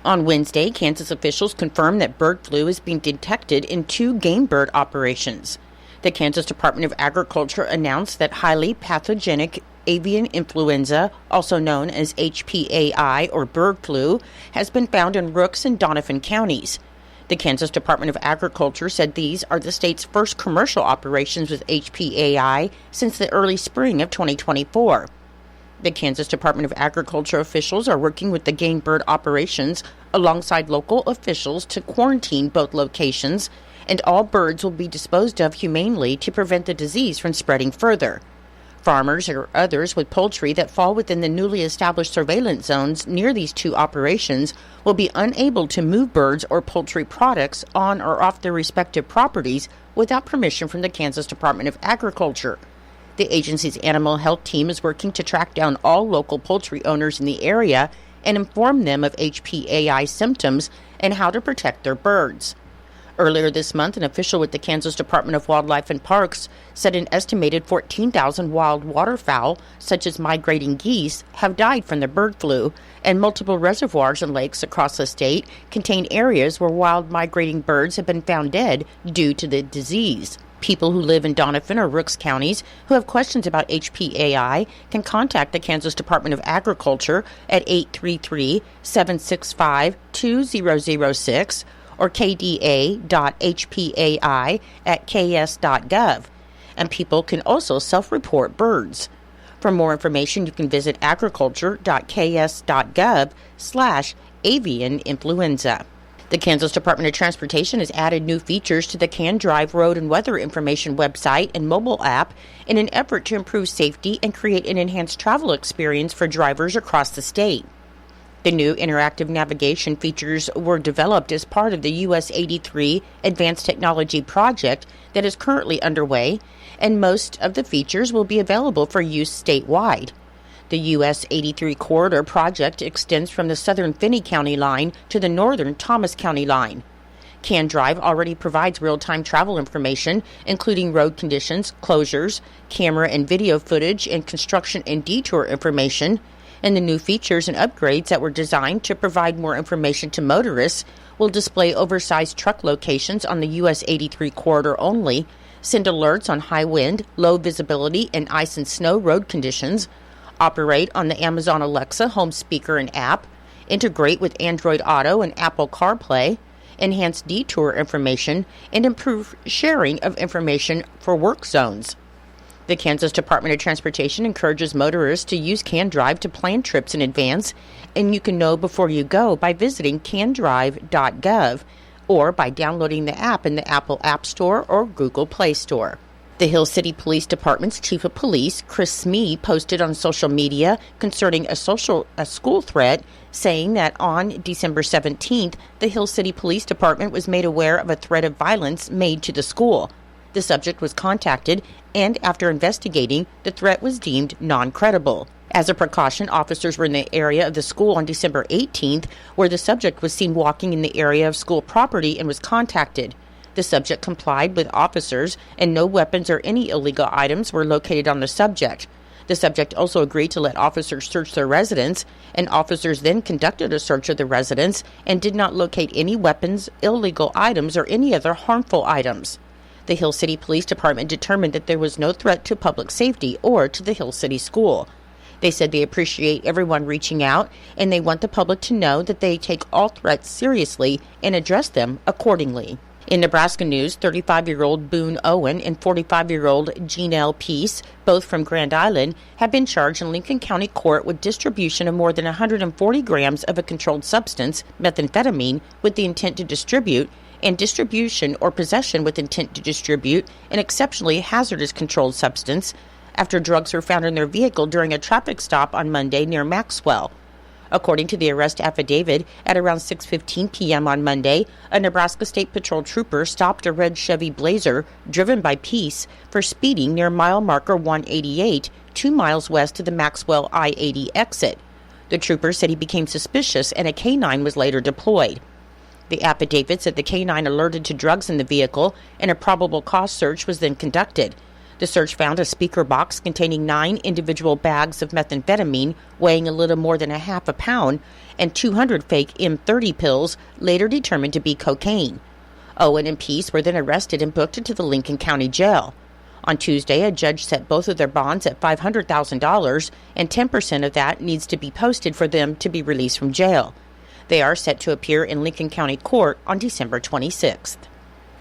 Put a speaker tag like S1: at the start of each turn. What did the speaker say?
S1: On Wednesday, Kansas officials confirmed that bird flu is being detected in 2 game bird operations. The Kansas Department of Agriculture announced that highly pathogenic avian influenza, also known as HPAI or bird flu, has been found in Rooks and Donovan counties. The Kansas Department of Agriculture said these are the state's first commercial operations with HPAI since the early spring of 2024. The Kansas Department of Agriculture officials are working with the game bird operations alongside local officials to quarantine both locations, and all birds will be disposed of humanely to prevent the disease from spreading further. Farmers or others with poultry that fall within the newly established surveillance zones near these 2 operations will be unable to move birds or poultry products on or off their respective properties without permission from the Kansas Department of Agriculture. The agency's animal health team is working to track down all local poultry owners in the area and inform them of HPAI symptoms and how to protect their birds. Earlier this month, an official with the Kansas Department of Wildlife and Parks said an estimated 14,000 wild waterfowl, such as migrating geese, have died from the bird flu, and multiple reservoirs and lakes across the state contain areas where wild migrating birds have been found dead due to the disease. People who live in Donovan or Rooks counties who have questions about HPAI can contact the Kansas Department of Agriculture at 833-765-2006 or kda.hpai@ks.gov. And people can also self-report birds. For more information, you can visit agriculture.ks.gov/avian influenza. The Kansas Department of Transportation has added new features to the Can Drive road and weather information website and mobile app in an effort to improve safety and create an enhanced travel experience for drivers across the state. The new interactive navigation features were developed as part of the US 83 Advanced Technology project that is currently underway, and most of the features will be available for use statewide. The US 83 Corridor project extends from the southern Finney County line to the northern Thomas County line. Can Drive already provides real-time travel information, including road conditions, closures, camera and video footage, and construction and detour information. And the new features and upgrades that were designed to provide more information to motorists will display oversized truck locations on the US 83 Corridor only, send alerts on high wind, low visibility, and ice and snow road conditions, operate on the Amazon Alexa home speaker and app, integrate with Android Auto and Apple CarPlay, enhance detour information, and improve sharing of information for work zones. The Kansas Department of Transportation encourages motorists to use Can Drive to plan trips in advance, and you can know before you go by visiting candrive.gov or by downloading the app in the Apple App Store or Google Play Store. The Hill City Police Department's Chief of Police, Chris Smee, posted on social media concerning a school threat, saying that on December 17th, the Hill City Police Department was made aware of a threat of violence made to the school. The subject was contacted, and after investigating, the threat was deemed non-credible. As a precaution, officers were in the area of the school on December 18th, where the subject was seen walking in the area of school property and was contacted. The subject complied with officers, and no weapons or any illegal items were located on the subject. The subject also agreed to let officers search their residence, and officers then conducted a search of the residence and did not locate any weapons, illegal items, or any other harmful items. The Hill City Police Department determined that there was no threat to public safety or to the Hill City School. They said they appreciate everyone reaching out, and they want the public to know that they take all threats seriously and address them accordingly. In Nebraska news, 35-year-old Boone Owen and 45-year-old Janelle Peace, both from Grand Island, have been charged in Lincoln County Court with distribution of more than 140 grams of a controlled substance, methamphetamine, with the intent to distribute, and distribution or possession with intent to distribute an exceptionally hazardous controlled substance after drugs were found in their vehicle during a traffic stop on Monday near Maxwell. According to the arrest affidavit, at around 6:15 p.m. on Monday, a Nebraska State Patrol trooper stopped a red Chevy Blazer driven by Peace for speeding near mile marker 188, 2 miles west of the Maxwell I-80 exit. The trooper said he became suspicious and a K-9 was later deployed. The affidavit said the K-9 alerted to drugs in the vehicle and a probable cause search was then conducted. The search found a speaker box containing 9 individual bags of methamphetamine weighing a little more than a half a pound and 200 fake M30 pills later determined to be cocaine. Owen and Peace were then arrested and booked into the Lincoln County Jail. On Tuesday, a judge set both of their bonds at $500,000, and 10% of that needs to be posted for them to be released from jail. They are set to appear in Lincoln County Court on December 26th.